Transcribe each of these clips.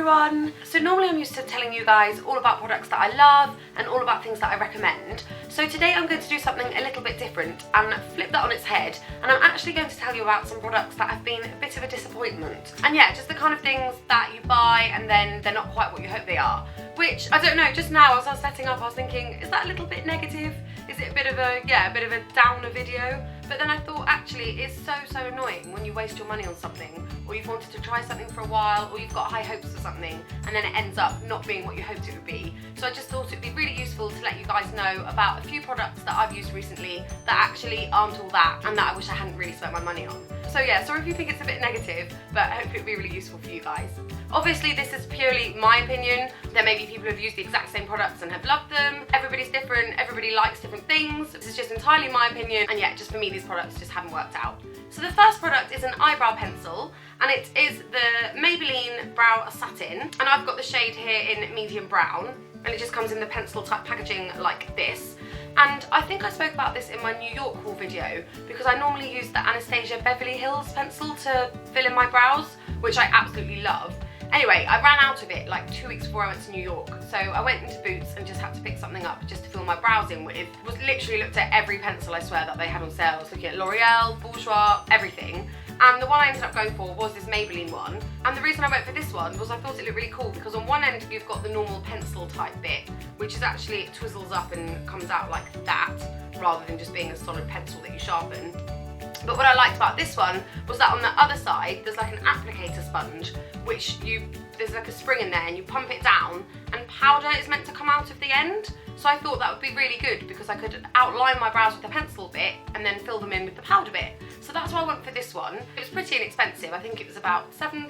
everyone! So normally I'm used to telling you guys all about products that I love and all about things that I recommend. So today I'm going to do something a little bit different and flip that on its head, and I'm actually going to tell you about some products that have been a bit of a disappointment. And yeah, just the kind of things that you buy and then they're not quite what you hope they are. Which, I don't know, just now as I was setting up I was thinking, is that a little bit negative? Is it a bit of a downer video? But then I thought actually it's so annoying when you waste your money on something, or you've wanted to try something for a while, or you've got high hopes for something and then it ends up not being what you hoped it would be. So I just thought it'd be really useful to let you guys know about a few products that I've used recently that actually aren't all that and that I wish I hadn't really spent my money on. So yeah, sorry if you think it's a bit negative, but I hope it'll be really useful for you guys. Obviously this is purely my opinion. There may be people who have used the exact same products and have loved them. Everybody's different, everybody likes different things. This is just entirely my opinion, and yeah, just for me these products just haven't worked out. So the first product is an eyebrow pencil, and it is the Maybelline Brow Satin, and I've got the shade here in medium brown, and it just comes in the pencil type packaging like this. And I think I spoke about this in my New York haul video because I normally use the Anastasia Beverly Hills pencil to fill in my brows, which I absolutely love. Anyway, I ran out of it like 2 weeks before I went to New York, so I went into Boots and just had to pick something up just to fill my brows in with. Was literally looked at every pencil I swear that they had on sale. I was looking at L'Oreal, Bourjois, everything. And the one I ended up going for was this Maybelline one. And the reason I went for this one was I thought it looked really cool because on one end you've got the normal pencil type bit, which is actually, it twizzles up and comes out like that, rather than just being a solid pencil that you sharpen. But what I liked about this one was that on the other side there's like an applicator sponge, which there's like a spring in there and you pump it down and powder is meant to come out of the end. So I thought that would be really good because I could outline my brows with the pencil bit and then fill them in with the powder bit. So that's why I went for this one. It was pretty inexpensive, I think it was about £7,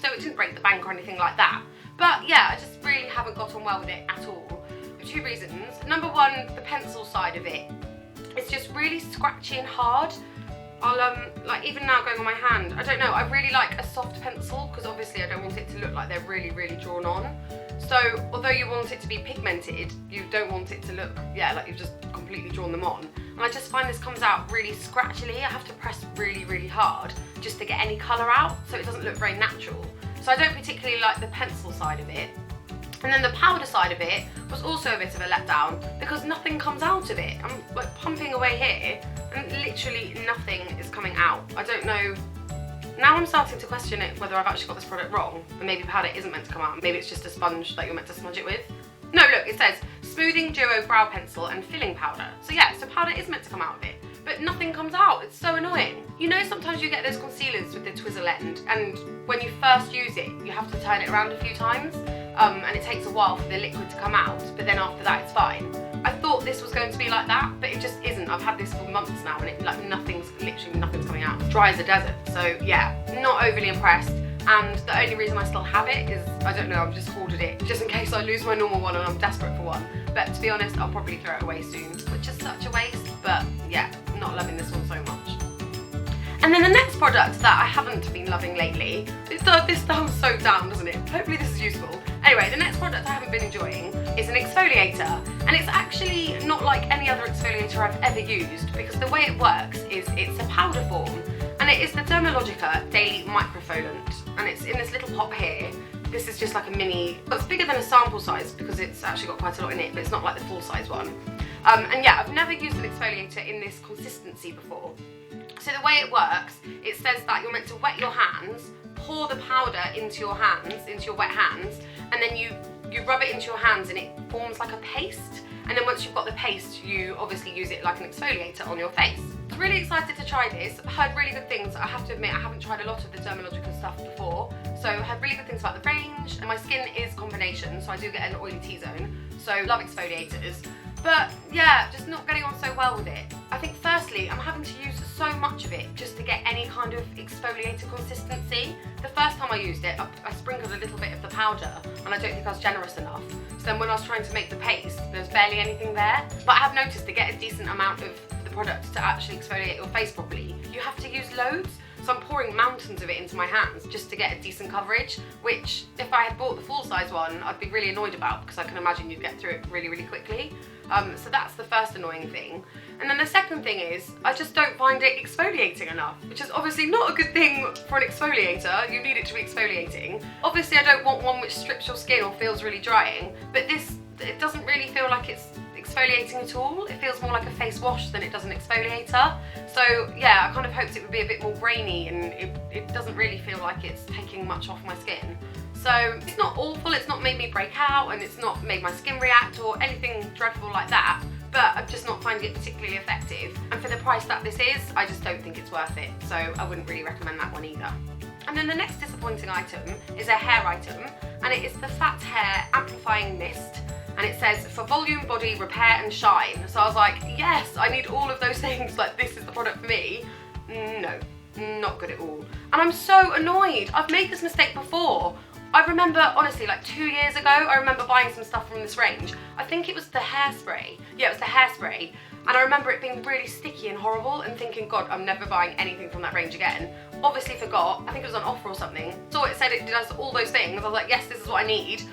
so it didn't break the bank or anything like that. But yeah, I just really haven't got on well with it at all. For two reasons. Number one, the pencil side of it. It's just really scratchy and hard. I'll like even now going on my hand, I don't know, I really like a soft pencil because obviously I don't want it to look like they're really drawn on. So although you want it to be pigmented, you don't want it to look, yeah, like you've just completely drawn them on. And I just find this comes out really scratchily. I have to press really hard just to get any colour out, so it doesn't look very natural. So I don't particularly like the pencil side of it. And then the powder side of it was also a bit of a letdown because nothing comes out of it. I'm like pumping away here and literally nothing is coming out. I don't know. Now I'm starting to question it whether I've actually got this product wrong and maybe powder isn't meant to come out. Maybe it's just a sponge that you're meant to smudge it with. No, look, it says smoothing duo brow pencil and filling powder. So yeah, so powder is meant to come out of it, but nothing comes out. It's so annoying. You know, sometimes you get those concealers with the twizzle end, and when you first use it, you have to turn it around a few times, and it takes a while for the liquid to come out, but then after that it's fine. I thought this was going to be like that, but it just isn't. I've had this for months now and it like literally nothing's coming out. It's dry as a desert. So yeah, not overly impressed. And the only reason I still have it is, I don't know, I've just hoarded it just in case I lose my normal one and I'm desperate for one. But to be honest, I'll probably throw it away soon, which is such a waste. But yeah, not loving this one so much. And then the next product that I haven't been loving lately, this sounds so down, doesn't it? Hopefully this is useful. Anyway, the next product I haven't been enjoying is an exfoliator, and it's actually not like any other exfoliator I've ever used because the way it works is it's a powder form, and it is the Dermalogica Daily Microfoliant, and it's in this little pot here. This is just like a mini, but it's bigger than a sample size because it's actually got quite a lot in it, but it's not like the full size one. And yeah, I've never used an exfoliator in this consistency before. So the way it works, it says that you're meant to wet your hands, pour the powder into your hands, into your wet hands, and then you rub it into your hands and it forms like a paste. And then once you've got the paste, you obviously use it like an exfoliator on your face. I was really excited to try this. I've heard really good things. I have to admit, I haven't tried a lot of the Dermalogica stuff before. So I heard really good things about the range, and my skin is combination, so I do get an oily T-zone. So love exfoliators. But yeah, just not getting on so well with it. I think firstly, I'm having to use so much of it just to get any kind of exfoliator consistency. The first time I used it, I sprinkled a little bit of the powder and I don't think I was generous enough. So then when I was trying to make the paste, there was barely anything there. But I have noticed to get a decent amount of the product to actually exfoliate your face properly, you have to use loads. So I'm pouring mountains of it into my hands just to get a decent coverage, which if I had bought the full size one, I'd be really annoyed about because I can imagine you'd get through it really quickly. So that's the first annoying thing. And then the second thing is, I just don't find it exfoliating enough, which is obviously not a good thing for an exfoliator. You need it to be exfoliating. Obviously I don't want one which strips your skin or feels really drying, but this, it doesn't really feel like it's exfoliating at all. It feels more like a face wash than it does an exfoliator. So yeah, I kind of hoped it would be a bit more grainy, and it doesn't really feel like it's taking much off my skin. So it's not awful, it's not made me break out, and it's not made my skin react or anything dreadful like that, but I'm just not finding it particularly effective. And for the price that this is, I just don't think it's worth it. So I wouldn't really recommend that one either. And then the next disappointing item is a hair item, and it is the Fat Hair Amplifying Mist. And it says, for volume, body, repair and shine. So I was like, yes, I need all of those things, like this is the product for me. No, not good at all. And I'm so annoyed. I've made this mistake before. I remember, honestly, like 2 years ago, I remember buying some stuff from this range. I think it was the hairspray. Yeah, it was the hairspray. And I remember it being really sticky and horrible and thinking, God, I'm never buying anything from that range again. Obviously forgot, I think it was on offer or something. So it said it does all those things. I was like, yes, this is what I need.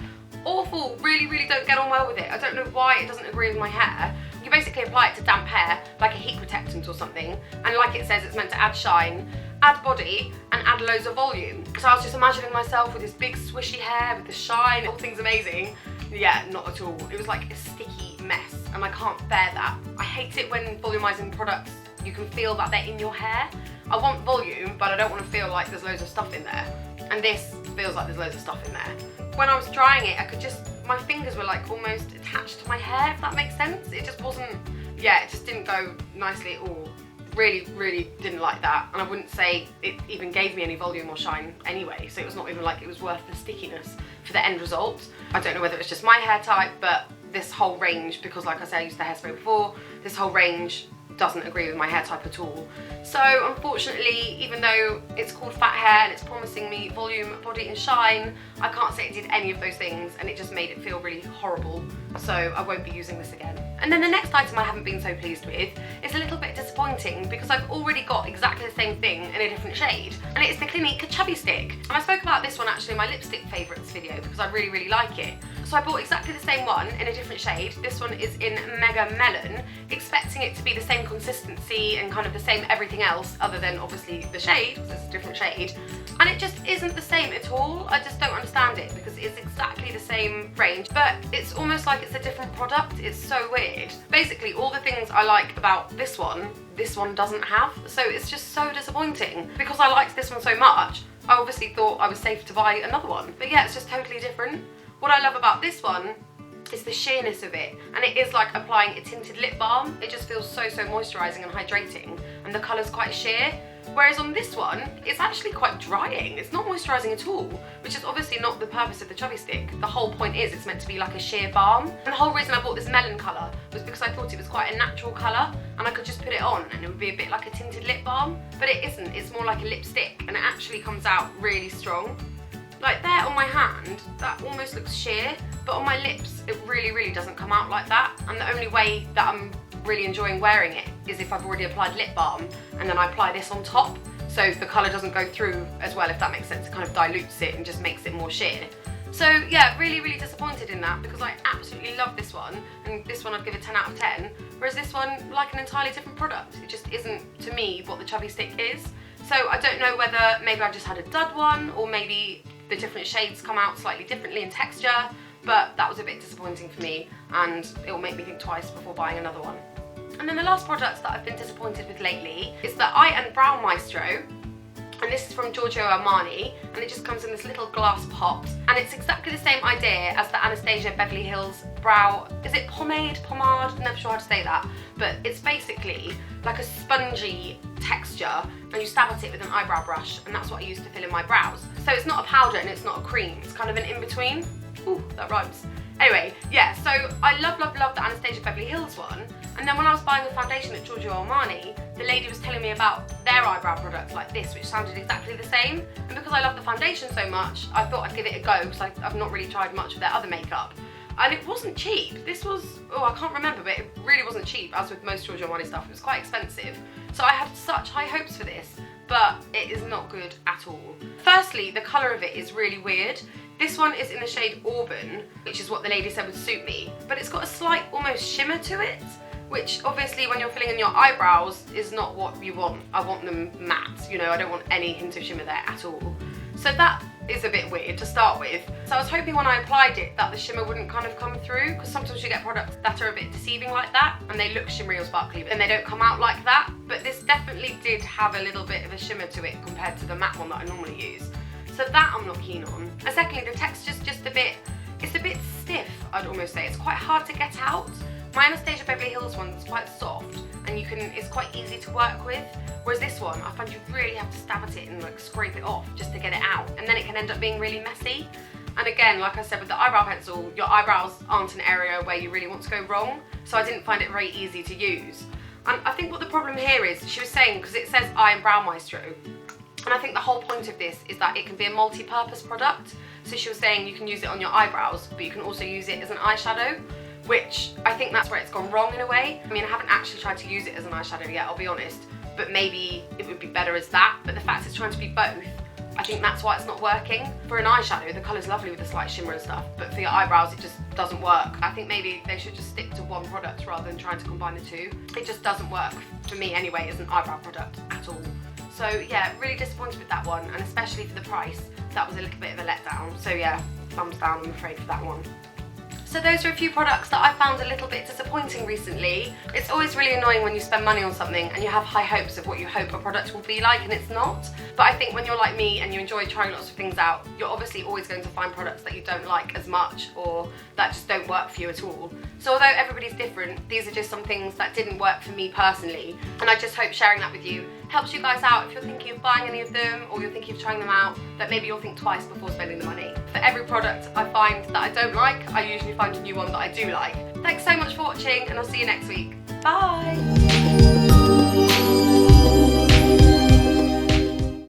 Awful, really don't get on well with it. I don't know why it doesn't agree with my hair. You basically apply it to damp hair, like a heat protectant or something, and like it says, it's meant to add shine, add body, and add loads of volume. So I was just imagining myself with this big swishy hair, with the shine, all things amazing. Yeah, not at all. It was like a sticky mess, and I can't bear that. I hate it when volumizing products, you can feel that they're in your hair. I want volume, but I don't want to feel like there's loads of stuff in there. And this feels like there's loads of stuff in there. When I was drying it, I could just, my fingers were like almost attached to my hair, if that makes sense. It just wasn't, yeah, it just didn't go nicely at all. Really didn't like that. And I wouldn't say it even gave me any volume or shine anyway, so it was not even like it was worth the stickiness for the end result. I don't know whether it's just my hair type, but this whole range, because like I said, I used the hairspray before, this whole range doesn't agree with my hair type at all. So unfortunately, even though it's called Fat Hair and it's promising me volume, body and shine, I can't say it did any of those things, and it just made it feel really horrible. So I won't be using this again. And then the next item I haven't been so pleased with is a little bit disappointing, because I've already got exactly the same thing in a different shade, and it's the Clinique Chubby Stick. And I spoke about this one actually in my lipstick favourites video because I really like it. So I bought exactly the same one in a different shade. This one is in Mega Melon, expecting it to be the same consistency and kind of the same everything else, other than obviously the shade, because it's a different shade. And it just isn't the same at all. I just don't understand it, because it's exactly the same range, but it's almost like it's a different product. It's so weird. Basically, all the things I like about this one doesn't have. So it's just so disappointing. Because I liked this one so much, I obviously thought I was safe to buy another one. But yeah, it's just totally different. What I love about this one is the sheerness of it, and it is like applying a tinted lip balm. It just feels so moisturising and hydrating, and the colour's quite sheer. Whereas on this one, it's actually quite drying. It's not moisturising at all, which is obviously not the purpose of the Chubby Stick. The whole point is it's meant to be like a sheer balm. And the whole reason I bought this melon colour was because I thought it was quite a natural colour, and I could just put it on and it would be a bit like a tinted lip balm. But it isn't, it's more like a lipstick, and it actually comes out really strong. Like there on my hand, that almost looks sheer, but on my lips, it really doesn't come out like that. And the only way that I'm really enjoying wearing it is if I've already applied lip balm and then I apply this on top, so the colour doesn't go through as well, if that makes sense. It kind of dilutes it and just makes it more sheer. So yeah, really disappointed in that, because I absolutely love this one, and this one I'd give a 10 out of 10, whereas this one, like an entirely different product. It just isn't, to me, what the Chubby Stick is. So I don't know whether maybe I just had a dud one, or maybe the different shades come out slightly differently in texture, but that was a bit disappointing for me, and it will make me think twice before buying another one. And then the last product that I've been disappointed with lately is the Eye and Brow Maestro, and this is from Giorgio Armani, and it just comes in this little glass pot, and it's exactly the same idea as the Anastasia Beverly Hills brow, is it pomade, pomade, never sure how to say that, but it's basically like a spongy texture, and you stab at it with an eyebrow brush, and that's what I use to fill in my brows. So it's not a powder and it's not a cream, it's kind of an in-between. Ooh, that rhymes. Anyway, yeah, so I love the Anastasia Beverly Hills one, and then when I was buying a foundation at Giorgio Armani, the lady was telling me about their eyebrow products like this, which sounded exactly the same, and because I love the foundation so much, I thought I'd give it a go, because I've not really tried much of their other makeup. And it wasn't cheap. This was, oh, I can't remember, but it really wasn't cheap, as with most Giorgio Armani stuff. It was quite expensive. So I had such high hopes for this, but it is not good at all. Firstly, the colour of it is really weird. This one is in the shade Auburn, which is what the lady said would suit me, but it's got a slight almost shimmer to it. which obviously when you're filling in your eyebrows is not what you want. I want them matte, you know, I don't want any hint of shimmer there at all. So that is a bit weird to start with. So I was hoping when I applied it that the shimmer wouldn't kind of come through, because sometimes you get products that are a bit deceiving like that and they look shimmery or sparkly but then they don't come out like that. But this definitely did have a little bit of a shimmer to it compared to the matte one that I normally use. So that I'm not keen on. And secondly, the texture's just a bit stiff, I'd almost say. It's quite hard to get out. My Anastasia Beverly Hills one is quite soft and it's quite easy to work with, whereas this one I find you really have to stab at it and like scrape it off just to get it out, and then it can end up being really messy. And again, like I said, with the eyebrow pencil, your eyebrows aren't an area where you really want to go wrong, so I didn't find it very easy to use. And I think what the problem here is, she was saying, because it says Eye and Brow Maestro, and I think the whole point of this is that it can be a multi-purpose product. So she was saying you can use it on your eyebrows, but you can also use it as an eyeshadow, which I think that's where it's gone wrong in a way. I mean, I haven't actually tried to use it as an eyeshadow yet, I'll be honest, but maybe it would be better as that. But the fact it's trying to be both, I think that's why it's not working. For an eyeshadow, the colour's lovely with the slight shimmer and stuff, but for your eyebrows, it just doesn't work. I think maybe they should just stick to one product rather than trying to combine the two. It just doesn't work, for me anyway, as an eyebrow product at all. So yeah, really disappointed with that one, and especially for the price, that was a little bit of a letdown. So yeah, thumbs down, I'm afraid, for that one. So those are a few products that I found a little bit disappointing recently. It's always really annoying when you spend money on something and you have high hopes of what you hope a product will be like and it's not. But I think when you're like me and you enjoy trying lots of things out, you're obviously always going to find products that you don't like as much or that just don't work for you at all. So although everybody's different, these are just some things that didn't work for me personally, and I just hope sharing that with you helps you guys out if you're thinking of buying any of them or you're thinking of trying them out, that maybe you'll think twice before spending the money. For every product I find that I don't like, I usually find a new one that I do like. Thanks so much for watching, and I'll see you next week. Bye!